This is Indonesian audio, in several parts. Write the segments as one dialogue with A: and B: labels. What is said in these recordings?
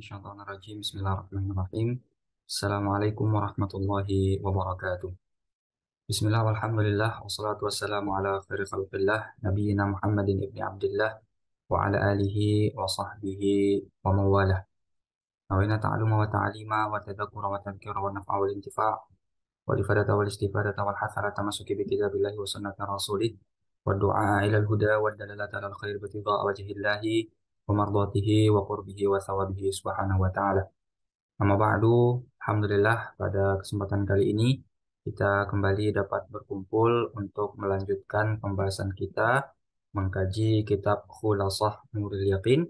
A: Minasyaitonirrajim. Bismillahirrahmanirrahim. Assalamualaikum warahmatullahi wabarakatuh. Bismillah walhamdulillah wassalatu wassalamu ala khairi khalqillah nabiyyina Muhammadin ibni Abdillah wa ala alihi wa sahbihi wa mawalah. Nawina ta'aluma wa ta'alima wa tadhakkura wa tadhkira wa naf'a wal intifa' wa ifadata wal istifadata wal hasarata masuki bi kitabillahi wa sunnati rasulih wa du'a ila al-huda wa dalalata ala al-khair bi tidha'a wajhillahi wa mardatihi wa qurbihi wa thawabihi subhanahu wa ta'ala. Amma ba'du, alhamdulillah pada kesempatan kali ini kita kembali dapat berkumpul untuk melanjutkan pembahasan kita mengkaji kitab Khulasah Nurul Yaqin,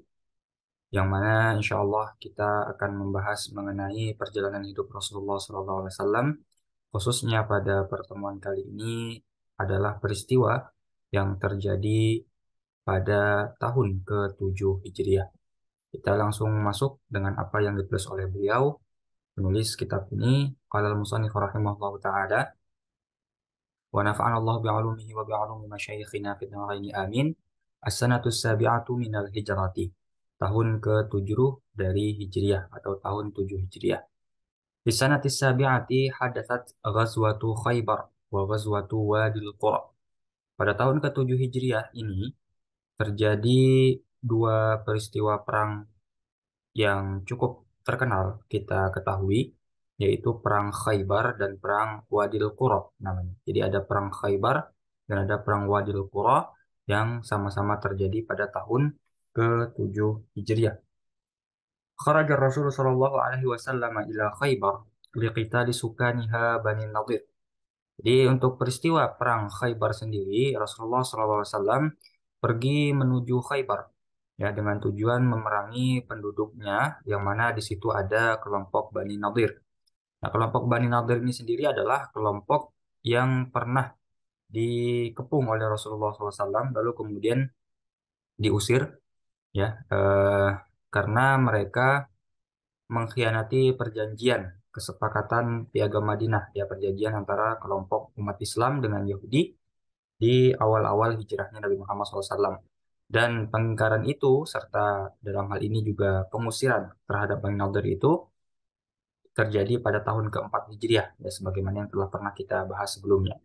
A: yang mana insya Allah kita akan membahas mengenai perjalanan hidup Rasulullah SAW, khususnya pada pertemuan kali ini adalah peristiwa yang terjadi pada tahun ke-7 Hijriah. Kita langsung masuk dengan apa yang ditulis oleh beliau, penulis kitab ini. Qala al-musannif rahimahullahu ta'ala wa nafa'ana Allah bi'ulumihi wa bi'ulumi masyayikhina fid dharain amin. As-sanatu sabi'atu minal hijrati. Tahun ke-7 dari Hijriah atau tahun 7 Hijriah. Di sanati sabi'ati hadatsat ghazwatu Khaybar wa ghazwatu Wadil Qura. Pada tahun ke-7 Hijriah ini terjadi dua peristiwa perang yang cukup terkenal kita ketahui, yaitu perang Khaybar dan perang Wadil Qura namanya. Jadi ada perang Khaybar dan ada perang Wadil Qura yang sama-sama terjadi pada tahun ke-7 Hijriah. Kharaja Rasul sallallahu alaihi wasallam ila Khaybar liqitali sukaniha Bani Nadir. Jadi untuk peristiwa perang Khaybar sendiri, Rasulullah sallallahu alaihi wasallam pergi menuju Khaybar ya dengan tujuan memerangi penduduknya, yang mana di situ ada kelompok Bani Nadir. Nah, kelompok Bani Nadir ini sendiri adalah kelompok yang pernah dikepung oleh Rasulullah SAW lalu kemudian diusir ya karena mereka mengkhianati perjanjian kesepakatan Piagam Madinah, ya perjanjian antara kelompok umat Islam dengan Yahudi di awal-awal hijrahnya Nabi Muhammad SAW. Dan pengingkaran itu serta dalam hal ini juga pengusiran terhadap Bani Nadir itu terjadi pada tahun keempat Hijriah, ya sebagaimana yang telah pernah kita bahas sebelumnya.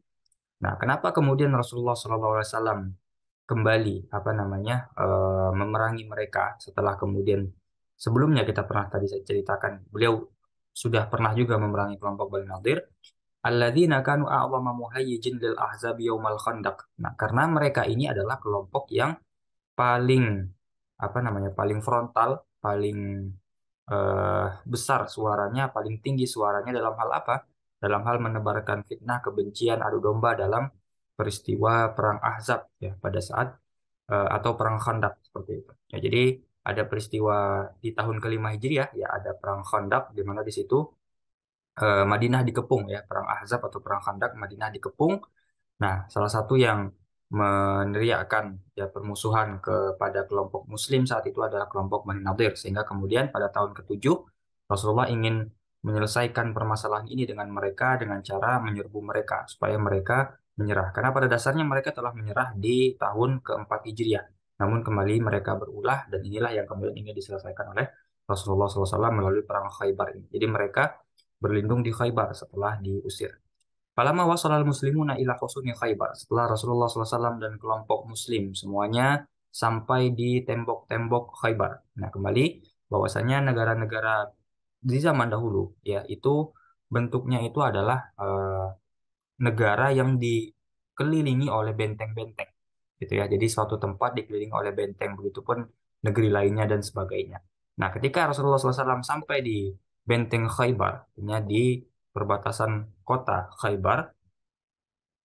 A: Nah, kenapa kemudian Rasulullah SAW kembali memerangi mereka setelah kemudian sebelumnya kita pernah tadi saya ceritakan beliau sudah pernah juga memerangi kelompok Bani Nadir. Alladzina kanu a'zama muhayyijin lil ahzab yaumal khandaq. Nah, karena mereka ini adalah kelompok yang paling paling frontal, paling besar suaranya, paling tinggi suaranya dalam hal apa? Dalam hal menebarkan fitnah, kebencian, adu domba dalam peristiwa perang Ahzab ya pada saat atau perang Khandaq seperti itu. Ya, jadi ada peristiwa di tahun kelima Hijriah ya, ada perang Khandaq di mana di situ Madinah dikepung ya, perang Ahzab atau perang Khandaq, Madinah dikepung. Nah, salah satu yang meneriakkan ya permusuhan kepada kelompok Muslim saat itu adalah kelompok Bani Nadir, sehingga kemudian pada tahun ke-7 Rasulullah ingin menyelesaikan permasalahan ini dengan mereka dengan cara menyerbu mereka supaya mereka menyerah. Karena pada dasarnya mereka telah menyerah di tahun keempat Hijriah. Namun kembali mereka berulah dan inilah yang kemudian ingin diselesaikan oleh Rasulullah SAW melalui perang Khaybar ini. Jadi mereka berlindung di Khaybar setelah diusir. Falamma wasalal muslimuna ila husuni Khaybar. Setelah Rasulullah SAW dan kelompok muslim semuanya sampai di tembok-tembok Khaybar. Nah, kembali bahwasanya negara-negara di zaman dahulu ya itu bentuknya itu adalah negara yang dikelilingi oleh benteng-benteng gitu ya. Jadi suatu tempat dikelilingi oleh benteng, begitupun negeri lainnya dan sebagainya. Nah, ketika Rasulullah SAW sampai di benteng Khaybar, artinya di perbatasan kota Khaybar,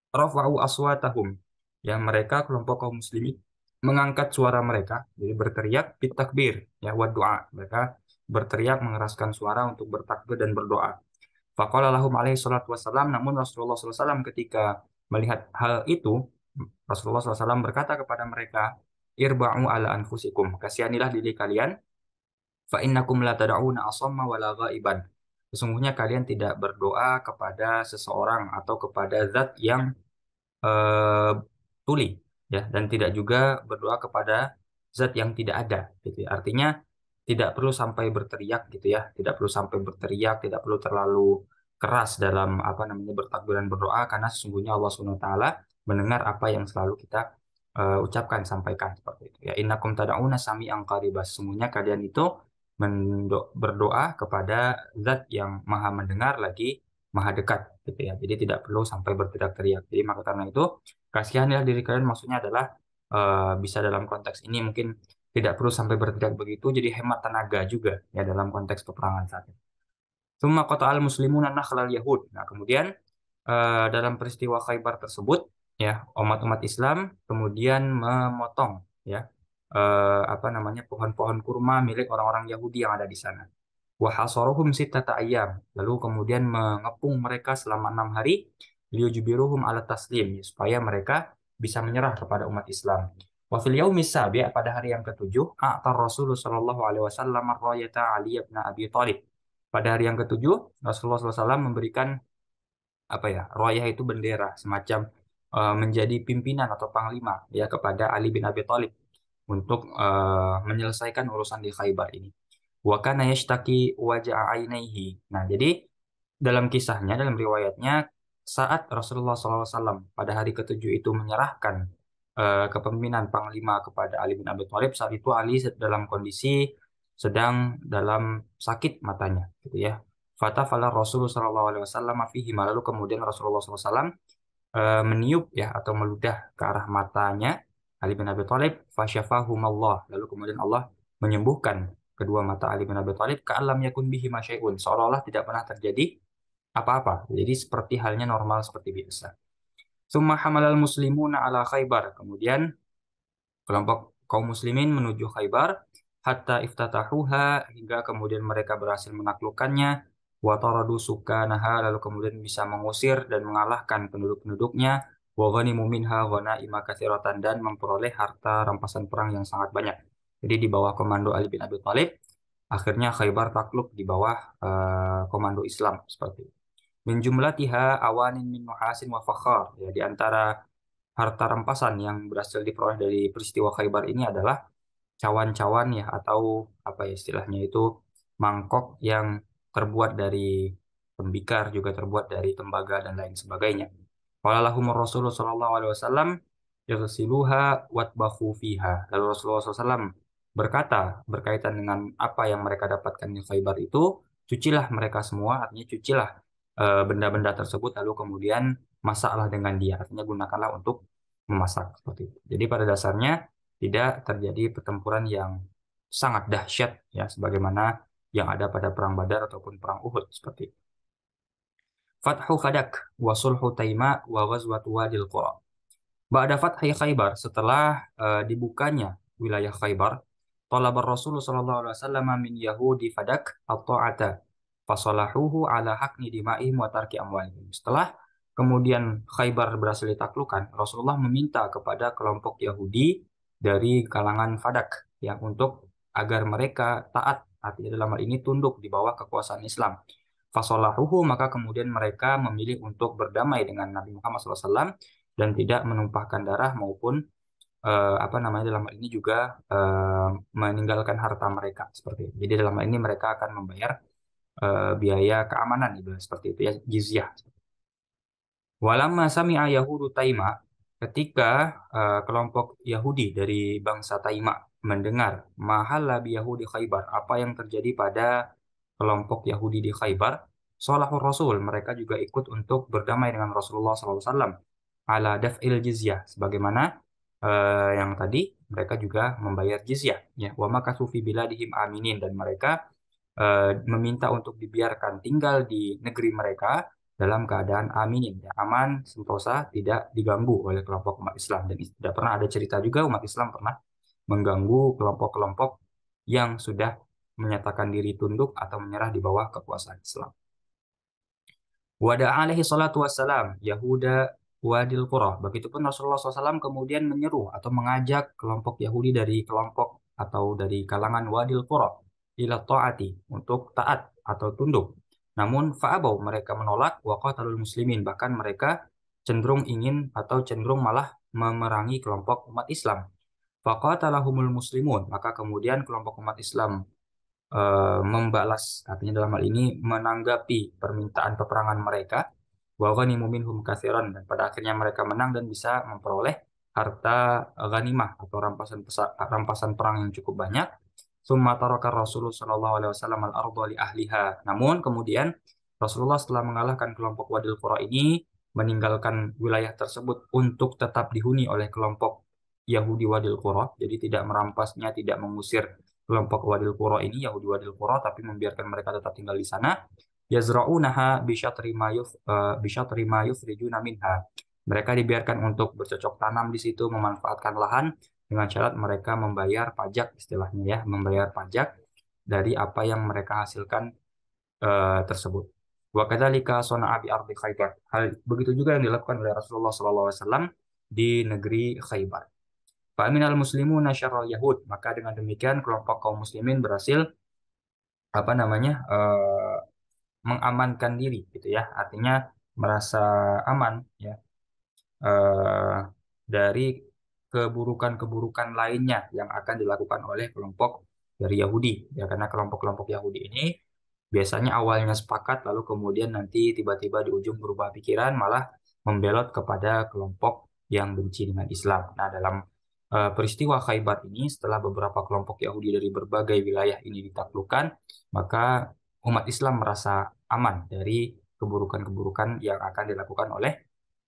A: rafa'u aswatahum, yang mereka kelompok kaum muslimin mengangkat suara mereka, jadi berteriak bitakbir ya wa doa. Mereka berteriak mengeraskan suara untuk bertakbir dan berdoa. Faqala lahum alaihi salatu wassalam, namun Rasulullah SAW ketika melihat hal itu, Rasulullah SAW berkata kepada mereka, irba'u ala anfusikum, kasihanilah diri kalian, fa innakum la tad'una asamma wala ghaiban. Sesungguhnya kalian tidak berdoa kepada seseorang atau kepada zat yang eh, tuli ya, dan tidak juga berdoa kepada zat yang tidak ada gitu ya. Artinya tidak perlu sampai berteriak gitu ya, tidak perlu sampai berteriak, tidak perlu terlalu keras dalam apa namanya bertakbir dan berdoa karena sesungguhnya Allah Subhanahu wa taala mendengar apa yang selalu kita ucapkan sampaikan seperti itu ya. Innakum tad'una sami'an qaribas. Sesungguhnya kalian itu berdoa kepada zat yang maha mendengar lagi maha dekat gitu ya. Jadi tidak perlu sampai berteriak-teriak. Jadi maka karena itu kasihanilah diri kalian maksudnya adalah bisa dalam konteks ini mungkin tidak perlu sampai berteriak begitu jadi hemat tenaga juga ya dalam konteks peperangan saat ini. Tsumma qata'al muslimuna nakhlal yahud. Nah, kemudian dalam peristiwa Khaybar tersebut ya umat-umat Islam kemudian memotong ya apa namanya pohon-pohon kurma milik orang-orang Yahudi yang ada di sana. Wa hasaruhum sittata ayyam. Lalu kemudian mengepung mereka selama 6 hari liyujbiruhum ala taslim ya, supaya mereka bisa menyerah kepada umat Islam. Wa fil yaumis sabi' pada hari yang ketujuh a'tar Rasulullah sallallahu alaihi wasallam ar-rayata Ali bin Abi Thalib. Pada hari yang ketujuh Rasulullah SAW memberikan apa ya royah itu bendera semacam menjadi pimpinan atau panglima ya kepada Ali bin Abi Thalib untuk menyelesaikan urusan di Khaybar ini. Wa kana yashtaki waja'a ainaihi. Nah, jadi dalam kisahnya, dalam riwayatnya, saat Rasulullah SAW pada hari ketujuh itu menyerahkan kepemimpinan panglima kepada Ali bin Abi Thalib, saat itu Ali dalam kondisi sedang dalam sakit matanya, gitu ya. Fatafala Rasulullah SAW fihi. Lalu kemudian Rasulullah SAW meniup ya atau meludah ke arah matanya Ali bin Abi Thalib, fasyafahumallah. Lalu kemudian Allah menyembuhkan kedua mata Ali bin Abi Thalib ka'allam yakun bihi masyai'un, seolah-olah tidak pernah terjadi apa-apa. Jadi seperti halnya normal seperti biasa. Summa hamalal muslimuna ala Khaybar. Kemudian kelompok kaum muslimin menuju Khaybar hatta iftatahuha hingga kemudian mereka berhasil menaklukkannya wa taradu sukanaha lalu kemudian bisa mengusir dan mengalahkan penduduk-penduduknya wa ghanimu minha ghanaima katsiratan dan memperoleh harta rampasan perang yang sangat banyak. Jadi di bawah komando Ali bin Abi Thalib akhirnya Khaybar takluk di bawah komando Islam seperti itu. Min jumlatiha awanin min nuhasin wa fakhar. Ya, di antara harta rampasan yang berhasil diperoleh dari peristiwa Khaybar ini adalah cawan-cawan ya atau apa ya istilahnya itu mangkok yang terbuat dari tembikar juga terbuat dari tembaga dan lain sebagainya. Qala lahumur Rasulullah sallallahu alaihi wasallam yaghsiluha watbakhu fiha. Lalu Rasulullah SAW berkata berkaitan dengan apa yang mereka dapatkan di Khaybar itu, cucilah mereka semua, artinya cucilah benda-benda tersebut lalu kemudian masaklah dengan dia, artinya gunakanlah untuk memasak seperti itu. Jadi pada dasarnya tidak terjadi pertempuran yang sangat dahsyat ya sebagaimana yang ada pada perang Badar ataupun perang Uhud seperti itu. Fathu Fadak wa sulhu Taima wa ghazwatu Wadil Qura. Ba'da fathi Khaybar, setelah dibukanya wilayah Khaybar, talabar Rasulullah sallallahu alaihi wasallam min Yahudi Fadak at-ta'ata fasalahuhu ala hakni dima'ihim wa tarki amwalihim. Setelah kemudian Khaybar berhasil ditaklukkan, Rasulullah meminta kepada kelompok Yahudi dari kalangan Fadak yang untuk agar mereka taat, artinya dalam hal ini tunduk di bawah kekuasaan Islam. Fasalahuhu, maka kemudian mereka memilih untuk berdamai dengan Nabi Muhammad SAW dan tidak menumpahkan darah maupun apa namanya dalam hal ini juga meninggalkan harta mereka seperti itu. Jadi dalam hal ini mereka akan membayar biaya keamanan ibarat seperti itu ya jizyah. Walamma sami'a Yahudu Taima, ketika kelompok Yahudi dari bangsa Taima mendengar mahalla bi Yahudi Khaybar, apa yang terjadi pada kelompok Yahudi di Khaybar, Shalahur Rasul, mereka juga ikut untuk berdamai dengan Rasulullah SAW ala daf'il jizyah, sebagaimana yang tadi mereka juga membayar jizyah ya wa makatsu fi biladihim aminin, dan mereka meminta untuk dibiarkan tinggal di negeri mereka dalam keadaan aminin ya aman sentosa tidak diganggu oleh kelompok umat Islam, dan tidak pernah ada cerita juga umat Islam pernah mengganggu kelompok-kelompok yang sudah menyatakan diri tunduk atau menyerah di bawah kekuasaan Islam. Wada alaihi salatu wassalam Yahuda Wadil Qura. Begitupun Rasulullah SAW kemudian menyeru atau mengajak kelompok Yahudi dari kelompok atau dari kalangan Wadil Qura ila ta'ati untuk taat atau tunduk. Namun fa'abau, mereka menolak, wa qatalul muslimin, bahkan mereka cenderung ingin atau cenderung malah memerangi kelompok umat Islam. Faqatalahumul muslimun, maka kemudian kelompok umat Islam membalas, artinya dalam hal ini menanggapi permintaan peperangan mereka, wa ghanimu minhum katsiran, dan pada akhirnya mereka menang dan bisa memperoleh harta ghanimah atau rampasan perang yang cukup banyak. Summa taraka Rasulullah sallallahu alaihi wasallam al-ardha li ahliha. Namun kemudian Rasulullah setelah mengalahkan kelompok Wadil Qura ini meninggalkan wilayah tersebut untuk tetap dihuni oleh kelompok Yahudi Wadil Qura, jadi tidak merampasnya, tidak mengusir kelompok Wadil Qura ini, Yahudi Wadil Qura, tapi membiarkan mereka tetap tinggal di sana. Yazra'unaha bisyatri ma yufrijuna minha. Mereka dibiarkan untuk bercocok tanam di situ, memanfaatkan lahan dengan syarat mereka membayar pajak, istilahnya ya, membayar pajak dari apa yang mereka hasilkan tersebut. Wa kadzalika sana'a bi ardi Khaybar. Hal begitu juga yang dilakukan oleh Rasulullah SAW di negeri Khaybar. Fa'aminal muslimuna syarrul yahud. Maka dengan demikian kelompok kaum muslimin berhasil apa namanya mengamankan diri gitu ya. Artinya merasa aman ya eh, dari keburukan-keburukan lainnya yang akan dilakukan oleh kelompok dari Yahudi ya, karena kelompok-kelompok Yahudi ini biasanya awalnya sepakat lalu kemudian nanti tiba-tiba di ujung berubah pikiran malah membelot kepada kelompok yang benci dengan Islam. Nah, dalam peristiwa Khaybar ini setelah beberapa kelompok Yahudi dari berbagai wilayah ini ditaklukkan, maka umat Islam merasa aman dari keburukan-keburukan yang akan dilakukan oleh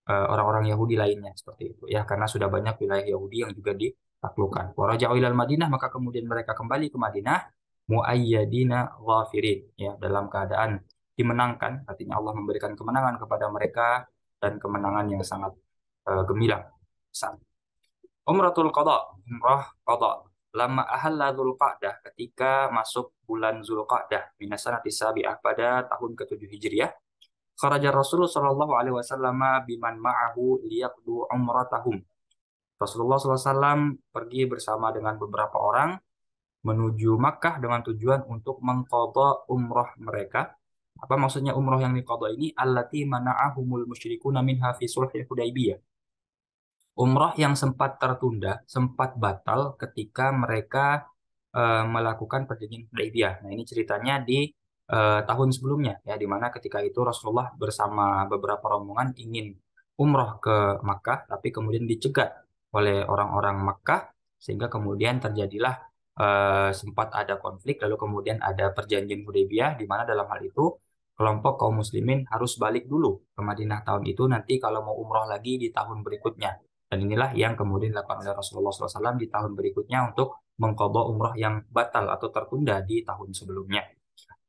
A: orang-orang Yahudi lainnya seperti itu ya, karena sudah banyak wilayah Yahudi yang juga ditaklukkan. Waraja'u ilal Madinah, maka kemudian mereka kembali ke Madinah muayyadina ghafirin ya, dalam keadaan dimenangkan, artinya Allah memberikan kemenangan kepada mereka dan kemenangan yang sangat gemilang. Umratul Qadha, umrah qadha. Lama ahalla Dzulqa'dah, ketika masuk bulan Zulqa'dah minasanati sabi'ah pada tahun ke-7 Hijriah, kharaja Rasulullah sallallahu alaihi wasallam biman ma'ahu liyaqdu umratahum. Rasulullah SAW pergi bersama dengan beberapa orang menuju Makkah dengan tujuan untuk mengqadha umrah mereka. Apa maksudnya umrah yang diqadha ini? Allati mana'ahumul musyrikuna minha fi sulhil Hudaybiyah. Umrah yang sempat tertunda, sempat batal ketika mereka melakukan perjanjian Hudaybiyah. Nah, ini ceritanya di tahun sebelumnya ya, di mana ketika itu Rasulullah bersama beberapa rombongan ingin umrah ke Makkah, tapi kemudian dicegat oleh orang-orang Makkah sehingga kemudian terjadilah sempat ada konflik, lalu kemudian ada perjanjian Hudaybiyah di mana dalam hal itu kelompok kaum muslimin harus balik dulu ke Madinah tahun itu nanti kalau mau umrah lagi di tahun berikutnya. Dan inilah yang kemudian dilakukan oleh Rasulullah SAW di tahun berikutnya untuk mengqadha umrah yang batal atau tertunda di tahun sebelumnya.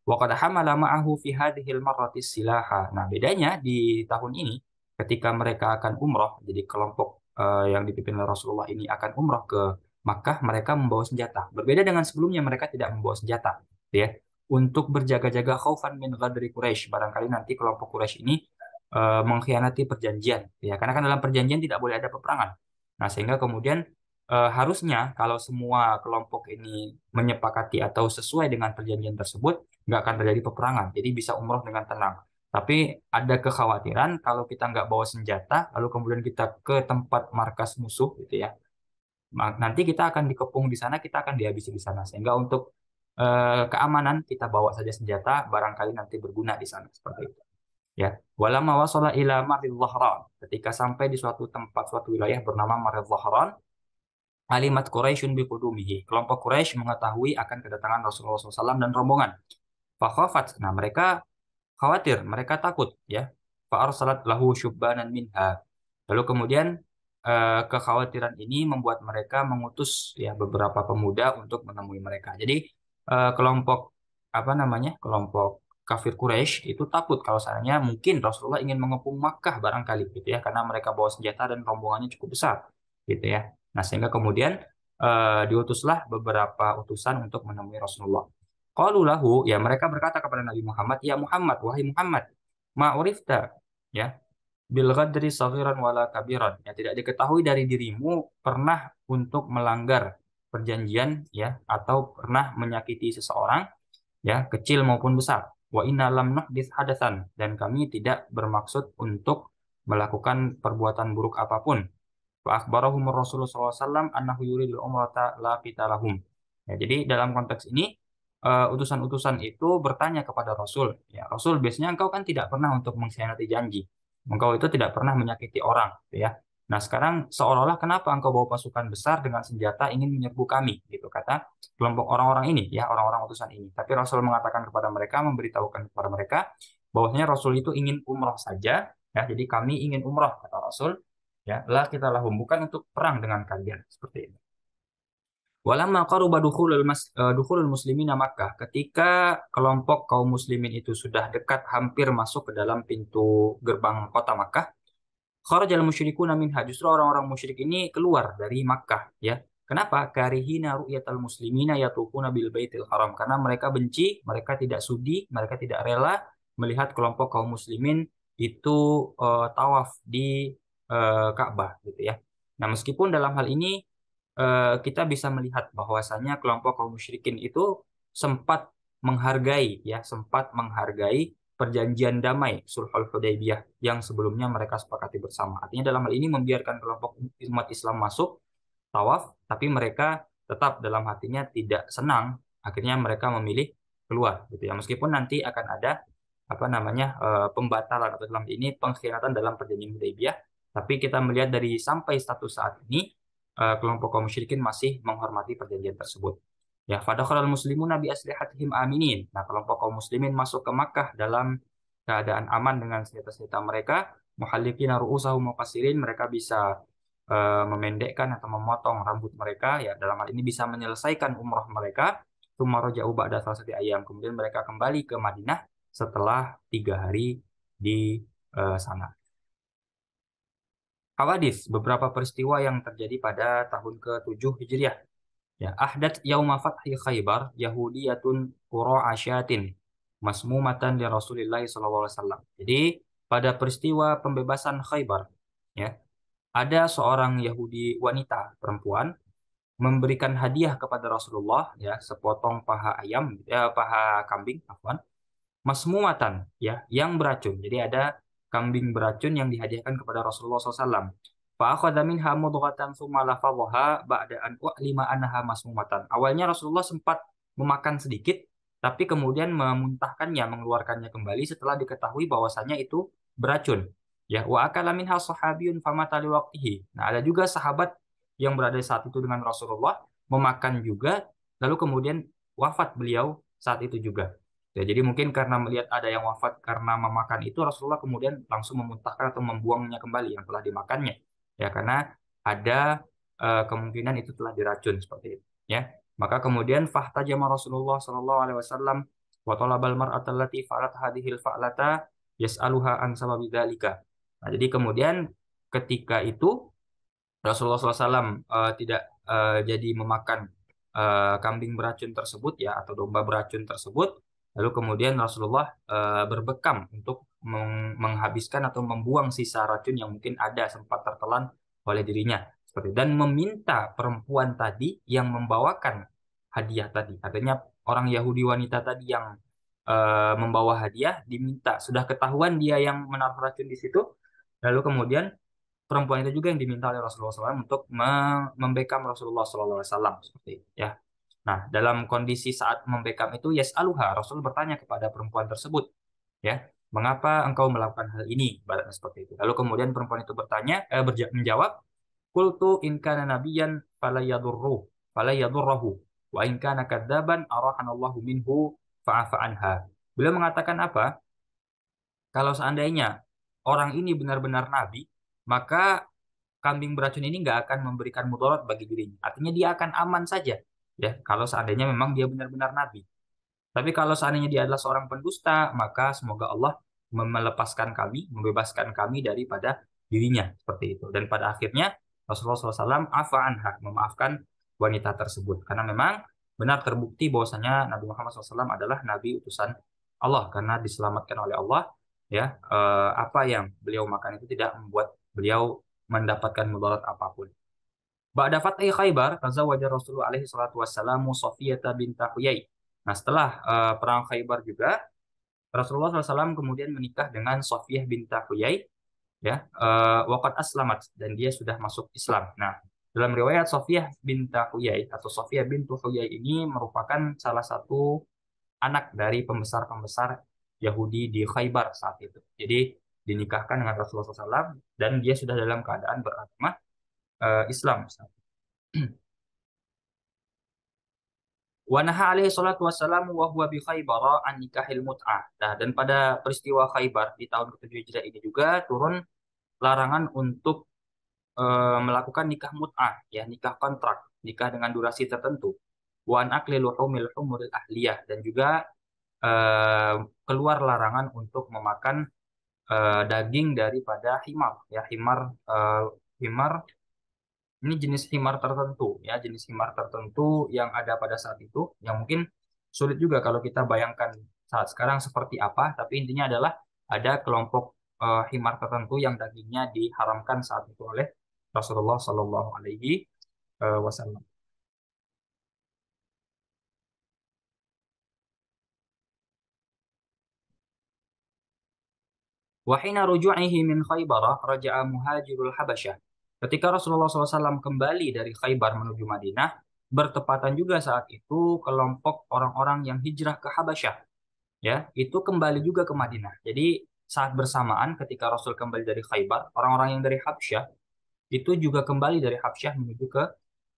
A: Wa qad hamala ma'ahu fi hadhil marrati silaha. Nah, bedanya di tahun ini ketika mereka akan umrah, jadi kelompok yang dipimpin oleh Rasulullah ini akan umrah ke Makkah, mereka membawa senjata. Berbeda dengan sebelumnya, mereka tidak membawa senjata, ya. Untuk berjaga-jaga khaufan min ghadri Quraisy. Barangkali nanti kelompok Quraisy ini mengkhianati perjanjian, ya. Karena kan dalam perjanjian tidak boleh ada peperangan. Nah, sehingga kemudian harusnya kalau semua kelompok ini menyepakati atau sesuai dengan perjanjian tersebut, nggak akan terjadi peperangan. Jadi bisa umroh dengan tenang. Tapi ada kekhawatiran kalau kita nggak bawa senjata, lalu kemudian kita ke tempat markas musuh, gitu ya. Nanti kita akan dikepung di sana, kita akan dihabisi di sana. Sehingga untuk keamanan kita bawa saja senjata, barangkali nanti berguna di sana seperti itu. Ya, walamma wasala ila Maril Zahran. Ketika sampai di suatu tempat, suatu wilayah bernama Maril Zahran, alimat Quraisyun biqudumihi. Kelompok Quraisy mengetahui akan kedatangan Rasulullah SAW dan rombongan. Fakhafat. Nah, mereka khawatir, mereka takut ya. Fa'arsalat lahu syubbanan minha. Lalu kemudian kekhawatiran ini membuat mereka mengutus ya beberapa pemuda untuk menemui mereka. Jadi kelompok apa namanya? Kelompok kafir Quraisy itu takut kalau seandainya mungkin Rasulullah ingin mengepung Makkah barangkali gitu ya, karena mereka bawa senjata dan rombongannya cukup besar gitu ya. Nah, sehingga kemudian diutuslah beberapa utusan untuk menemui Rasulullah. Qalu lahu, ya mereka berkata kepada Nabi Muhammad, ya Muhammad, wahai Muhammad, ma'urifta, ya, bil ghadri saghiran wala kabiran. Ya, tidak diketahui dari dirimu pernah untuk melanggar perjanjian ya atau pernah menyakiti seseorang ya, kecil maupun besar. Wa inna lam nuhdits hadatsan, dan kami tidak bermaksud untuk melakukan perbuatan buruk apapun. Wa akhbarahum Rasulullah SAW annahu yuridul umrata la qitalahum. Ya, jadi dalam konteks ini utusan-utusan itu bertanya kepada Rasul, ya Rasul biasanya engkau kan tidak pernah untuk mengkhianati janji, engkau itu tidak pernah menyakiti orang, gitu ya. Nah sekarang seolah-olah kenapa engkau bawa pasukan besar dengan senjata ingin menyerbu kami, gitu kata kelompok orang-orang ini, ya orang-orang utusan ini. Tapi Rasul mengatakan kepada mereka, memberitahukan kepada mereka bahwasanya Rasul itu ingin umroh saja, ya. Jadi kami ingin umroh kata Rasul, ya. Lah kita lahum bukan untuk perang dengan kalian seperti itu. Walamma qaruba dukhulul muslimina Makkah, ketika kelompok kaum muslimin itu sudah dekat hampir masuk ke dalam pintu gerbang kota Makkah, kharajal musyrikuna minha, justru orang-orang musyrik ini keluar dari Makkah, ya. Kenapa? Karihina ru'yatal muslimina yatufuna bil baitil haram, karena mereka benci, mereka tidak sudi, mereka tidak rela melihat kelompok kaum muslimin itu tawaf di Ka'bah, gitu ya. Nah, meskipun dalam hal ini kita bisa melihat bahwasanya kelompok kaum musyrikin itu sempat menghargai, ya, sempat menghargai perjanjian damai Sulhul Hudaybiyah yang sebelumnya mereka sepakati bersama. Artinya dalam hal ini membiarkan kelompok umat Islam masuk tawaf, tapi mereka tetap dalam hatinya tidak senang. Akhirnya mereka memilih keluar, gitu ya. Meskipun nanti akan ada apa namanya pembatalan atau dalam ini pengkhianatan dalam perjanjian Hudaybiyah, tapi kita melihat dari sampai status saat ini kelompok kaum musyrikin masih menghormati perjanjian tersebut. Ya, fadakhalal muslimuna bi aslihatihim aminin. Nah, kelompok kaum muslimin masuk ke Makkah dalam keadaan aman dengan senjata-senjata mereka, muhalliqina ru'usahum muqassirin, mereka bisa memendekkan atau memotong rambut mereka, ya dalam hal ini bisa menyelesaikan umrah mereka. Tsumma raja'u ba'da salasati ayyam. Kemudian mereka kembali ke Madinah setelah 3 hari di sana. Hawadis, beberapa peristiwa yang terjadi pada tahun ke-7 Hijriah. Ya, ahdat yauma fathi Khaybar Yahudiyatun Qura'asyatin masmumatan li Rasulillah sallallahu alaihi wasallam. Jadi, pada peristiwa pembebasan Khaybar, ya, ada seorang Yahudi wanita perempuan memberikan hadiah kepada Rasulullah, ya, sepotong paha ayam, ya, paha kambing, afwan, masmumatan, ya, yang beracun. Jadi ada kambing beracun yang dihadiahkan kepada Rasulullah SAW. Fa'akhadha minha mudghatan tsumma lafadhaha ba'da an u'lima annaha masmumatan. Awalnya Rasulullah sempat memakan sedikit, tapi kemudian memuntahkannya, mengeluarkannya kembali setelah diketahui bahwasanya itu beracun. Ya, wa akala minha sahabiyun famata liwaqtihi. Nah, ada juga sahabat yang berada saat itu dengan Rasulullah memakan juga, lalu kemudian wafat beliau saat itu juga. Ya, jadi mungkin karena melihat ada yang wafat karena memakan itu, Rasulullah kemudian langsung memuntahkan atau membuangnya kembali yang telah dimakannya. Ya, karena ada kemungkinan itu telah diracun seperti itu. Ya, maka kemudian fahtajama Rasulullah Shallallahu Alaihi Wasallam wa talabal mar'ata allati fa'alat hadhil fa'lata yas'aluha an sababi dzalika. Nah, jadi kemudian ketika itu Rasulullah SAW tidak jadi memakan kambing beracun tersebut, ya, atau domba beracun tersebut. Lalu kemudian Rasulullah berbekam untuk menghabiskan atau membuang sisa racun yang mungkin ada sempat tertelan oleh dirinya. Seperti dan meminta perempuan tadi yang membawakan hadiah tadi. Artinya orang Yahudi wanita tadi yang membawa hadiah diminta, sudah ketahuan dia yang menaruh racun di situ. Lalu kemudian perempuan itu juga yang diminta oleh Rasulullah SAW untuk membekam Rasulullah SAW seperti itu, ya. Nah, dalam kondisi saat membekam itu, yas'aluha, Rasul bertanya kepada perempuan tersebut, ya, mengapa engkau melakukan hal ini, ibaratnya seperti itu. Lalu kemudian perempuan itu menjawab, qultu in kana nabiyyan fala yadurruhu wa in kana kadzaban arahanallahu minhu fa'afa anha. Beliau mengatakan apa? Kalau seandainya orang ini benar-benar nabi, maka kambing beracun ini nggak akan memberikan mudarat bagi dirinya. Artinya dia akan aman saja, ya. Kalau seandainya memang dia benar-benar nabi. Tapi kalau seandainya dia adalah seorang pendusta, maka semoga Allah melepaskan kami, membebaskan kami daripada dirinya seperti itu. Dan pada akhirnya Rasulullah SAW afa anha, memaafkan wanita tersebut karena memang benar terbukti bahwasanya Nabi Muhammad SAW adalah nabi utusan Allah karena diselamatkan oleh Allah, ya. Apa yang beliau makan itu tidak membuat beliau mendapatkan mudarat apapun. Ba'da fathi Khaybar, tazawwaja Rasulullah alaihi salatu wassalamu Safiyah binta Huyai. Nah, setelah perang Khaybar juga, Rasulullah SAW kemudian menikah dengan Safiyah binta Huyai, ya, waqad aslamat, dan dia sudah masuk Islam. Nah, dalam riwayat Safiyah binta Huyai atau Safiyah bintu Huyai ini merupakan salah satu anak dari pembesar-pembesar Yahudi di Khaybar saat itu. Jadi dinikahkan dengan Rasulullah SAW dan dia sudah dalam keadaan beragama Islam. Wa naha alaihi salatu wassalamu wa huwa bi Khaybar an nikahil mut'ah. Nah, dan pada peristiwa Khaybar di tahun ke-7 Hijriah ini juga turun larangan untuk melakukan nikah mut'ah, ya nikah kontrak, nikah dengan durasi tertentu. Wa an akli luhumil humuril ahliyah dan juga eh, keluar larangan untuk memakan daging daripada himar, ya himar ini jenis himar tertentu, ya jenis himar tertentu yang ada pada saat itu, yang mungkin sulit juga kalau kita bayangkan saat sekarang seperti apa, tapi intinya adalah ada kelompok himar tertentu yang dagingnya diharamkan saat itu oleh Rasulullah Shallallahu Alaihi Wasallam. Wahina ruju'ihi min Khaybar raja'a muhajirul Habasyah. Ketika Rasulullah SAW kembali dari Khaybar menuju Madinah, bertepatan juga saat itu kelompok orang-orang yang hijrah ke Habasyah, ya, itu kembali juga ke Madinah. Jadi saat bersamaan ketika Rasul kembali dari Khaybar, orang-orang yang dari Habasyah itu juga kembali dari Habsyah menuju ke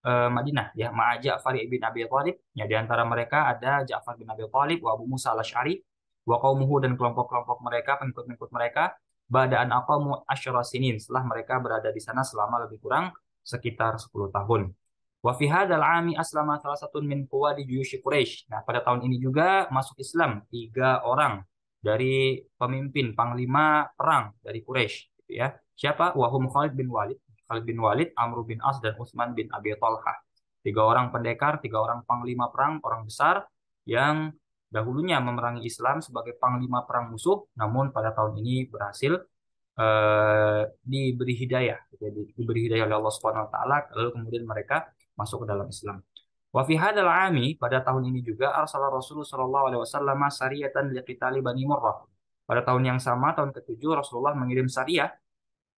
A: Madinah, ya, ma'a Ja'far bin Abi Thalib, ya, di antara mereka ada Ja'far bin Abi Thalib wa Abu Musa al-Asy'ari wa qaumuhu dan kelompok-kelompok mereka, pengikut-pengikut mereka, ba'da'an aqamu asyra sinin, setelah mereka berada di sana selama lebih kurang sekitar 10 tahun. Wa fi hadzal 'ami aslama salah satu min quwadi juyushi Quraisy. Nah, pada tahun ini juga masuk Islam 3 orang dari pemimpin panglima perang dari Quraisy, gitu ya. Siapa? Wahum Khalid bin Walid, Amr bin As, dan Utsman bin Abi Talhah. 3 orang pendekar, 3 orang panglima perang, orang besar yang dahulunya memerangi Islam sebagai panglima perang musuh, namun pada tahun ini berhasil diberi hidayah, jadi diberi hidayah oleh Allah Subhanahu Wa Taala, lalu kemudian mereka masuk ke dalam Islam. Wa fi hadzal 'ami, pada tahun ini juga arsala Rasulullah sallallahu alaihi wasallam sariyatan liqitali Bani Murrah. Pada tahun yang sama, tahun ke-7, Rasulullah mengirim sariyah,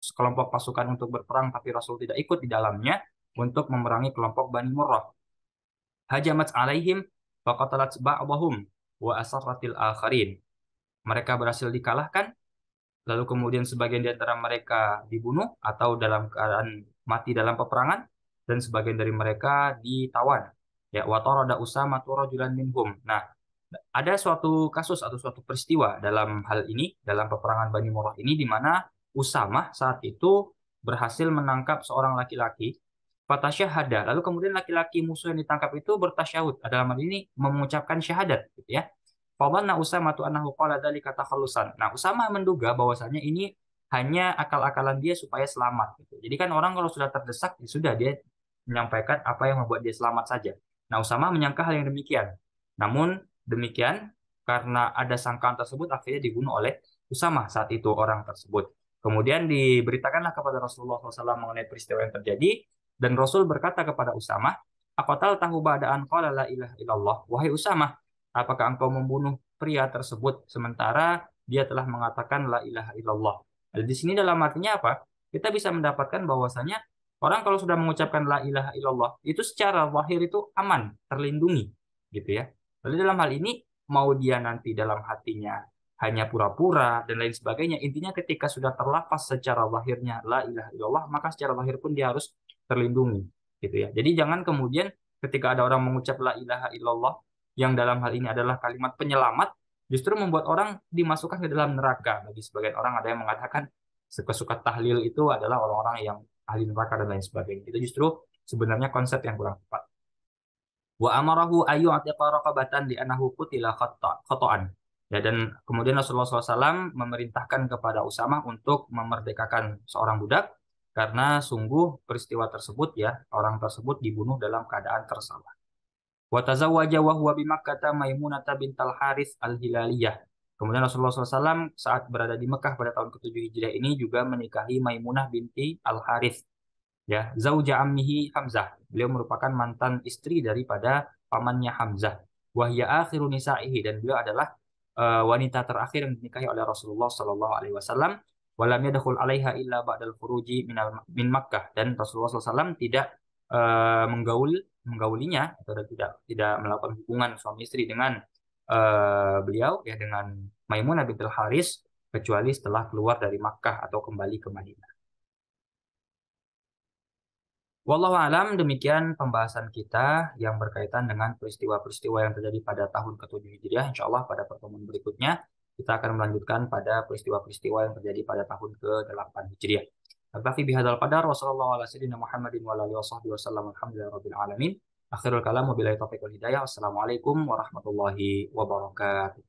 A: sekelompok pasukan untuk berperang, tapi Rasul tidak ikut di dalamnya, untuk memerangi kelompok Bani Murrah. Hajamat alaihim faqatalat ba'dahum wa asarratil akharin. Mereka berhasil dikalahkan, lalu kemudian sebagian di antara mereka dibunuh atau dalam keadaan mati dalam peperangan, dan sebagian dari mereka ditawan. Ya, wa tarada Usama rajulan minhum. Nah, ada suatu kasus atau suatu peristiwa dalam hal ini, dalam peperangan Bani Murrah ini, di mana Usamah saat itu berhasil menangkap seorang laki-laki, fatasyahada. Lalu kemudian laki-laki musuh yang ditangkap itu bertasyahud, dalam hal ini mengucapkan syahadat, gitu ya. Famanna Usamah tu annahu qala dzalika takhallusan. Nah, Usamah menduga bahwasanya ini hanya akal-akalan dia supaya selamat, gitu. Jadi kan orang kalau sudah terdesak, ya sudah, dia menyampaikan apa yang membuat dia selamat saja. Nah, Usamah menyangka hal yang demikian. Namun demikian, karena ada sangkaan tersebut, akhirnya dibunuh oleh Usamah saat itu orang tersebut. Kemudian diberitakanlah kepada Rasulullah SAW mengenai peristiwa yang terjadi, dan Rasul berkata kepada Usamah, "Aqatal tahu ba'daan qala la ilaha illallah." Wahai Usamah, apakah engkau membunuh pria tersebut sementara dia telah mengatakan la ilaha illallah? Nah, di sini dalam artinya apa? Kita bisa mendapatkan bahwasanya orang kalau sudah mengucapkan la ilaha illallah, itu secara zahir itu aman, terlindungi, gitu ya. Lalu dalam hal ini, mau dia nanti dalam hatinya hanya pura-pura dan lain sebagainya, intinya ketika sudah terlafaz secara lahirnya la ilaha illallah, maka secara lahir pun dia harus terlindungi, gitu ya. Jadi jangan kemudian ketika ada orang mengucap la ilaha illallah, yang dalam hal ini adalah kalimat penyelamat, justru membuat orang dimasukkan ke dalam neraka. Bagi sebagian orang ada yang mengatakan suka-suka tahlil itu adalah orang-orang yang ahli neraka dan lain sebagainya. Itu justru sebenarnya konsep yang kurang tepat. Wa amarahu ayu atiqa raqabatan li annahu qutila khata'an. Ya, dan kemudian Rasulullah SAW memerintahkan kepada Usamah untuk memerdekakan seorang budak karena sungguh peristiwa tersebut, ya, orang tersebut dibunuh dalam keadaan tersalah. Wa tazawwaja wa huwa bi Makkah Maimunah bintal Harits al-Hilaliyah. Kemudian Rasulullah SAW saat berada di Mekah pada tahun ke-7 Hijriah ini juga menikahi Maimunah binti Al-Harits, ya, zauja ammihi Hamzah. Beliau merupakan mantan istri daripada pamannya Hamzah. Wahya akhiru nisaihi, dan beliau adalah wanita terakhir yang dinikahi oleh Rasulullah sallallahu alaihi wasallam. Walam yadkhul alaiha illa ba'dal khuruji min Makkah, dan Rasulullah SAW tidak menggaulinya atau tidak melakukan hubungan suami istri dengan beliau ya dengan Maimunah bintul Haris kecuali setelah keluar dari Makkah atau kembali ke Madinah. Wallahu alam, demikian pembahasan kita yang berkaitan dengan peristiwa-peristiwa yang terjadi pada tahun ke-7 Hijriah. Insya Allah pada pertemuan berikutnya kita akan melanjutkan pada peristiwa-peristiwa yang terjadi pada tahun ke-8 Hijriah. Naktafi bihadzal qadar wa sallallahu ala sayyidina Muhammadin wa ala alihi wasahbihi wasallam. Alhamdulillahi rabbil alamin. Akhirul kalam wabillahi taufiq wal hidayah. Wassalamualaikum warahmatullahi wabarakatuh.